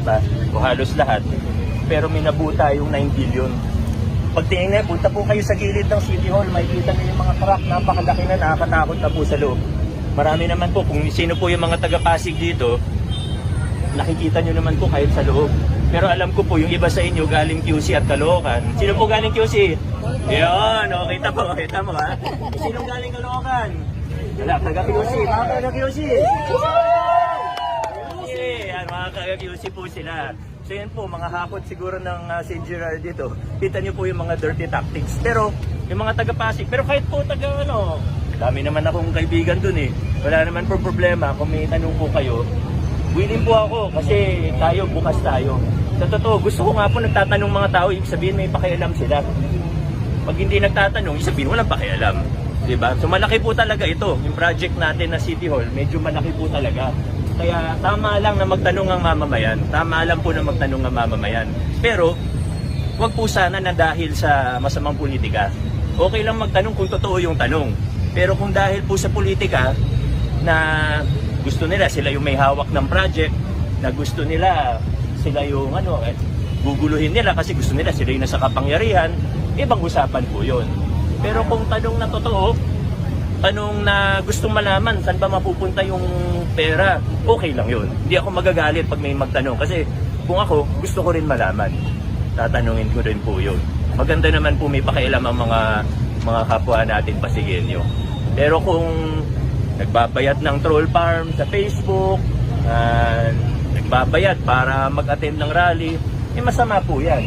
iba, o halos lahat, pero minabuta yung 9 billion. Pagtingin nga, punta po kayo sa gilid ng City Hall, makikita nyo yung mga crack, napakalaki na, nakakatakot na po sa loob. Marami naman po, kung sino po yung mga taga-Pasig dito, nakikita nyo naman po kahit sa loob. Pero alam ko po, yung iba sa inyo galing QC at Caloocan. Sino po galing QC? Yun, o, kita mo ha. Sinong galing Caloocan? Wala, taga-QC, mga taga-QC. Yan, mga taga-QC po sila. So yan po, mga hakot siguro ng St. Gerard dito. Kita nyo po yung mga dirty tactics. Pero, yung mga taga-Pasig, pero kahit po dami naman akong kaibigan dun eh. Wala naman po problema kung may tanong po kayo. Willing po ako kasi tayo, bukas tayo. Sa totoo, gusto ko nga po nagtatanong mga tao, ibig sabihin may pakialam sila. Pag hindi nagtatanong, ibig sabihin walang pakialam. Diba? So malaki po talaga ito. Yung project natin na City Hall, medyo malaki po talaga. Kaya tama lang na magtanong ang mamamayan. Tama lang po na magtanong ang mamamayan. Pero, wag po sana na dahil sa masamang politika. Okay lang magtanong kung totoo yung tanong. Pero kung dahil po sa politika na gusto nila sila yung may hawak ng project, na gusto nila sila yung guguluhin nila kasi gusto nila sila yung nasa kapangyarihan, ibang usapan po yun. Pero kung tanong na totoo, tanong na gustong malaman saan ba mapupunta yung pera, okay lang yun. Hindi ako magagalit pag may magtanong kasi kung ako, gusto ko rin malaman. Tatanungin ko rin po yun. Maganda naman po may pakialam ang mga kapwa natin Pasigueño. Pero kung nagbabayad ng troll farm sa Facebook, nagbabayad para mag-attend ng rally, masama po yan.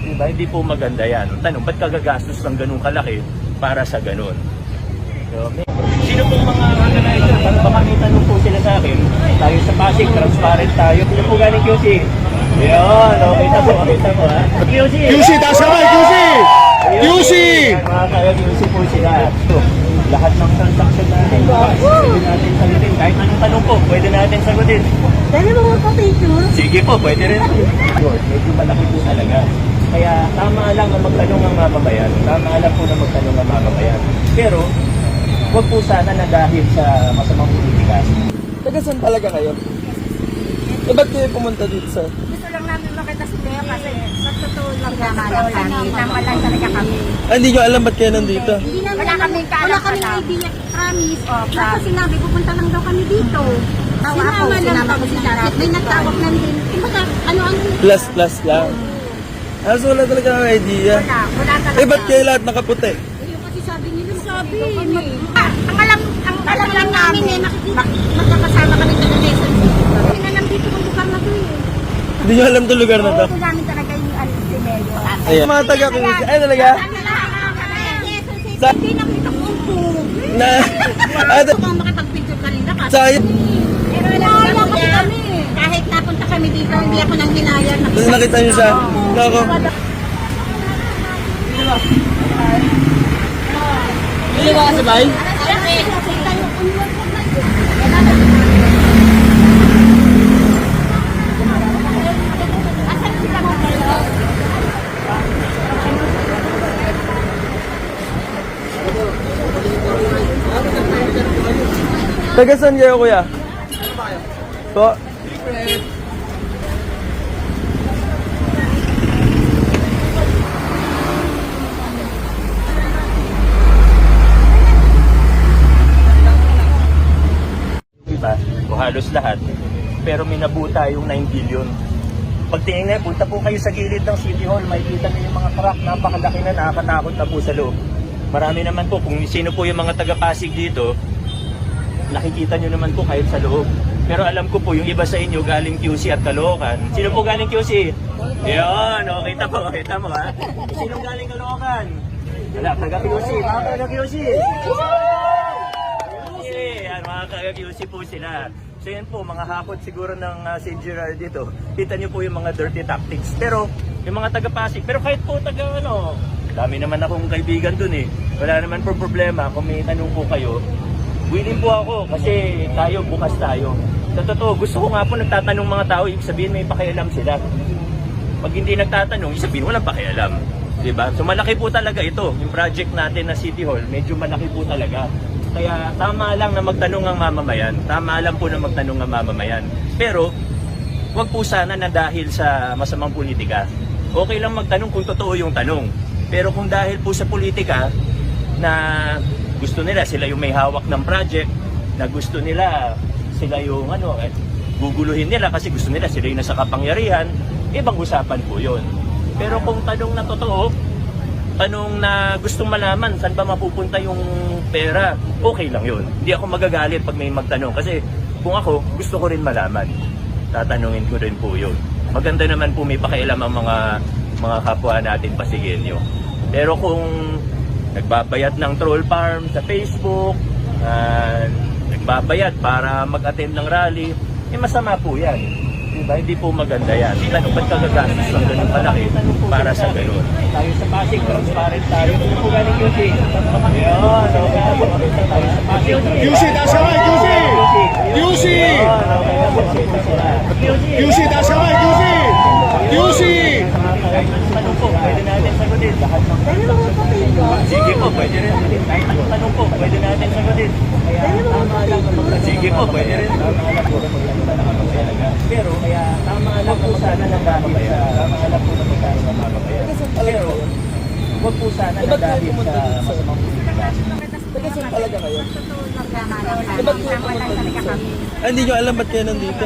Diba? Hindi po maganda yan. Tanong, ba't kagagastos ng ganun kalaki para sa ganun? So, sino pong mga organizer? Baka may tanong po sila sa akin. Tayo sa Pasig, transparent tayo. Sino po galing QC? Yun, kita mo ha. QC! QC, taas kamay, QC! QC! Mga kaya-QC po sila. So, lahat ng transaction natin, pwede natin sagutin. Kahit anong tanong po, pwede natin sagutin. Dali mo magpa-picture? Sige po, pwede rin. Medyo malaki po talaga. Kaya tama lang na magtanong ang mamamayan. Tama lang po na magtanong ang mamamayan. Pero, huwag po sana na dahil sa masamang politika. Taga saan talaga kayo? Ba't kayo pumunta dito sa... Gusto lang namin makita si Leo kasi sa totoo lang kami. Tama lang talaga kami. hindi nyo alam ba't kayo nandito? Hindi namin wala kami idea. Promise. Kasi sinabi, pupunta lang daw kami dito. Sinama ko si Sarah. May nagtawag na din. Kumbaga, ano ang... Plus lang. So wala talaga ang idea. Wala talaga. Ba't kayo lahat nakaputi? Yung kasi sabi nila, ang alam lang namin magkakasama kami sa Quezon City. Hindi na nandito ang lugar na to eh. Hindi nyo alam itong lugar na to? Ito namin talaga yung si Leo. Ayan. Mga taga-QC. Ay talaga? Hindi nakita ko ang puro. Ito Kung makipag-picture kanina kasi. Sayang. Pero alam kasi kami. Kahit napunta kami dito, hindi ako nang hinayang. Tapos nakita nyo siya. Nako. Hindi ka kasi bay? Taga saan kayo kuya? Po? Iba, o halos lahat, pero minabuta yung 9 billion. Pagtingin nga, punta po kayo sa gilid ng City Hall, makikita nyo yung mga crack, napakalaki na, nakakatakot na po sa loob. Marami naman po, kung sino po yung mga taga-Pasig dito, nakikita nyo naman po kahit sa loob. Pero alam ko po, yung iba sa inyo galing QC at Caloocan. Sino po galing QC? Yun, kita mo ha. Sinong galing Caloocan? Wala, taga-QC, mga taga-QC. Yan, mga taga-QC po sila. So yan po, mga hakot siguro ng St. Gerard dito. Kita nyo po yung mga dirty tactics. Pero, yung mga taga-Pasig, pero kahit po dami naman akong kaibigan dun eh. Wala naman po problema kung may tanong po kayo. Willing po ako kasi tayo, bukas tayo. Sa totoo, gusto ko nga po nagtatanong mga tao, ibig sabihin may pakialam sila. Pag hindi nagtatanong, ibig sabihin walang pakialam. Diba? So malaki po talaga ito. Yung project natin na City Hall, medyo malaki po talaga. Kaya tama lang na magtanong ang mamamayan. Tama lang po na magtanong ang mamamayan. Pero, wag po sana na dahil sa masamang politika. Okay lang magtanong kung totoo yung tanong. Pero kung dahil po sa politika na gusto nila sila yung may hawak ng project, na gusto nila sila yung guguluhin nila kasi gusto nila sila yung nasa kapangyarihan, ibang usapan po yun. Pero kung tanong na totoo, tanong na gustong malaman saan ba mapupunta yung pera, okay lang yun. Hindi ako magagalit pag may magtanong kasi kung ako, gusto ko rin malaman. Tatanungin ko rin po yun. Maganda naman po may pakialam ang mga kapwa natin Pasigueño. Pero kung nagbabayad ng troll farm sa Facebook, nagbabayad para mag-attend ng rally, masama po yan. Diba? Hindi po maganda yan. Tanong ba't kagagastos ng ganun malaki para sa ganun? Tayo sa Pasig, transparent tayo. Ano po galing QC? Ayan, tayo sa Pasig. QC, taas kamay, QC! QC! QC, taas kamay, QC! QC! Tanong po, pwede natin sagutin. Lahat ng sige po, pwede rin. Kahit anong tanong po, pwede natin sagutin. Sige po, pwede rin. Pero kaya tama lang po sana na dahil sa pero wag po sana na dahil sa masamang politika. Taga saan talaga kayo? Ba't kayo pumunta dito sa... Hindi nyo alam ba't kayo nandito?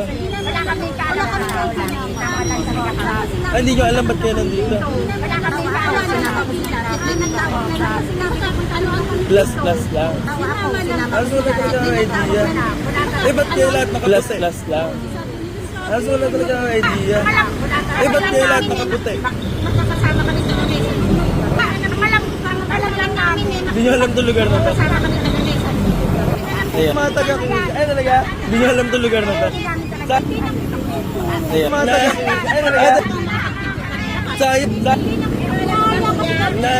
Hindi nyo alam ba't kayo nandito? Plus lang. Aso na talaga ang idea. Ba't kayo lahat nakaputi? Plus lang. Aso na talaga ang idea. Ba't kayo lahat nakaputi? Magkakasama kami sa mesa. Alam lang namin eh. Hindi nyo alam itong lugar na to. Magkakasama kami sa mesa. Mga taga ay talaga? Hindi nyo alam itong lugar na to. Sa... Ayan. Mga taga ay talaga? Sayip sa... Na...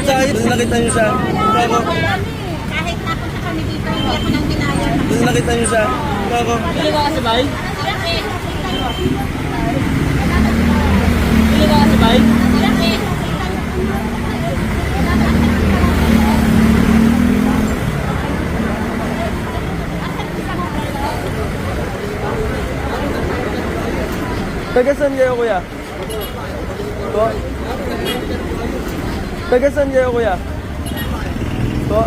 Sayip sa nakita nyo siya. Kako. Kahit napunta kami dito, hindi ako nang binaya. Sa nakita nyo siya. Kako. Pili ka kasi bay? Pili ka kasi bay? Taga saan kayo, kuya? Po? Taga saan kayo, kuya? Po?